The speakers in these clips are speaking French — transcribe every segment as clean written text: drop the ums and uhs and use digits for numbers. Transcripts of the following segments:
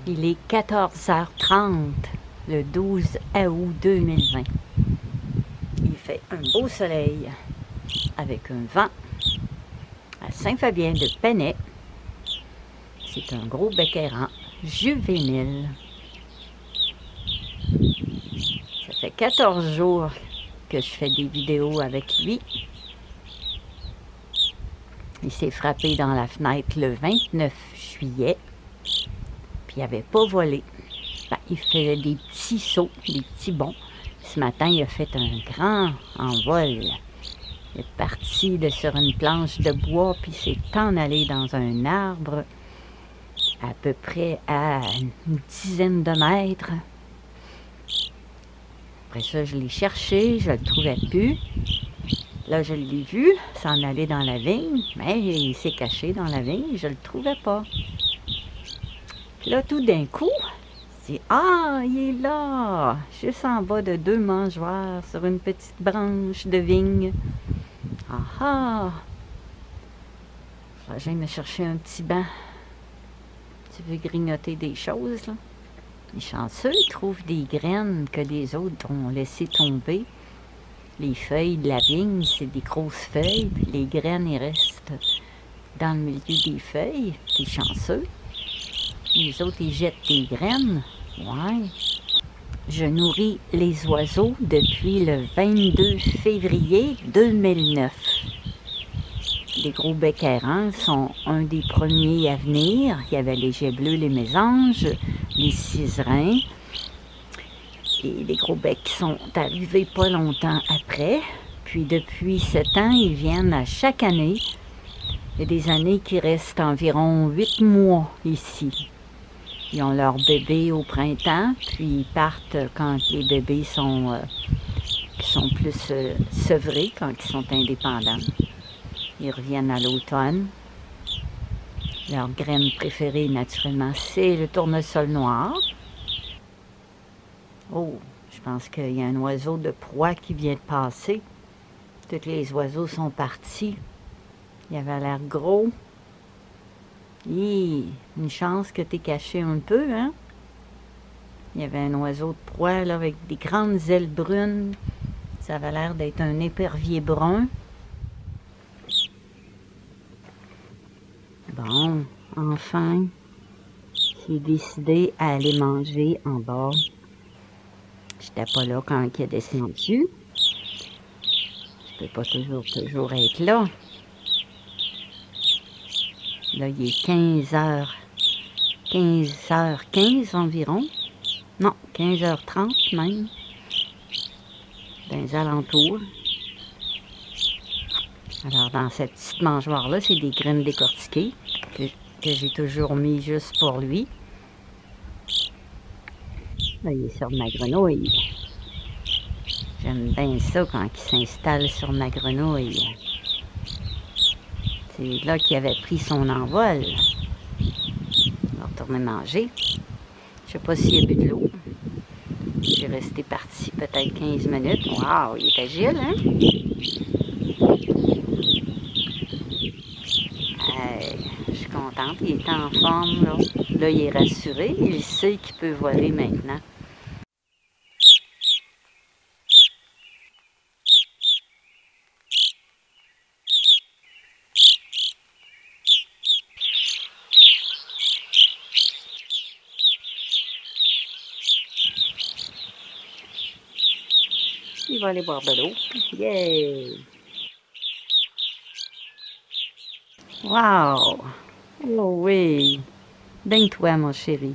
Il est 14h30, le 12 août 2020. Il fait un beau soleil avec un vent à Saint-Fabien-de-Penay. C'est un gros bec-errant juvénile. Ça fait 14 jours que je fais des vidéos avec lui. Il s'est frappé dans la fenêtre le 29 juillet. Puis il n'avait pas volé. Ben, il fait des petits sauts, des petits bonds. Ce matin, il a fait un grand envol. Il est parti sur une planche de bois, puis s'est en allé dans un arbre à peu près à une dizaine de mètres. Après ça, je l'ai cherché, je ne le trouvais plus. Là, je l'ai vu s'en aller dans la vigne, mais il s'est caché dans la vigne, je ne le trouvais pas. Puis là, tout d'un coup, je dis, ah, il est là, juste en bas de 2 mangeoires, sur une petite branche de vigne. Ah ah! Là, je viens me chercher un petit banc. Tu veux grignoter des choses, là? Les chanceux, ils trouvent des graines que les autres ont laissé tomber. Les feuilles de la vigne, c'est des grosses feuilles, puis les graines, ils restent dans le milieu des feuilles. T'es chanceux. Les autres, ils jettent des graines. Ouais. Je nourris les oiseaux depuis le 22 février 2009. Les gros bec-errants sont un des premiers à venir. Il y avait les jets bleus, les mésanges, les ciserins. Et les gros becs sont arrivés pas longtemps après. Puis depuis 7 ans, ils viennent à chaque année. Il y a des années qui restent environ 8 mois ici. Ils ont leur bébé au printemps, puis ils partent quand les bébés sont plus sevrés, quand ils sont indépendants. Ils reviennent à l'automne. Leur graine préférée, naturellement, c'est le tournesol noir. Oh, je pense qu'il y a un oiseau de proie qui vient de passer. Tous les oiseaux sont partis. Il avait l'air gros. Hi, une chance que tu es caché un peu, hein? Il y avait un oiseau de proie là, avec des grandes ailes brunes. Ça avait l'air d'être un épervier brun. Bon, enfin, j'ai décidé à aller manger en bas. J'étais pas là quand il est descendu. Je peux pas toujours être là. Là, il est 15h15 environ. Non, 15h30 même. Dans les alentours. Alors, dans cette petite mangeoire-là, c'est des graines décortiquées que j'ai toujours mis juste pour lui. Là, il est sur ma grenouille. J'aime bien ça quand il s'installe sur ma grenouille. C'est là qu'il avait pris son envol. On va retourner manger. Je sais pas s'il a bu de l'eau. J'ai resté parti peut-être 15 minutes. Wow, il est agile, hein? Je suis contente, il est en forme, là. Là, il est rassuré. Il sait qu'il peut voler maintenant. Il va aller boire de l'eau. Yeah! Wow! Oh oui! Baigne-toi, mon chéri.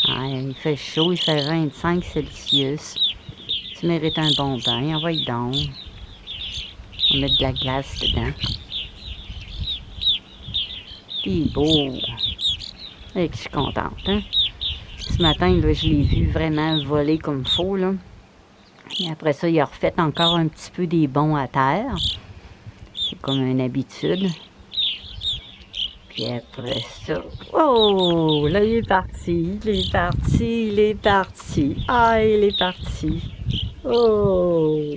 Ah, il fait chaud, il fait 25 Celsius. Tu mérites un bon bain, envoie donc. On va mettre de la glace dedans. Il est beau! Et que je suis contente, hein? Ce matin, là, je l'ai vu vraiment voler comme il faut, là. Et après ça, il a refait encore un petit peu des bonds à terre. C'est comme une habitude. Puis après ça... Oh! Là, il est parti, il est parti, il est parti. Ah, il est parti. Oh!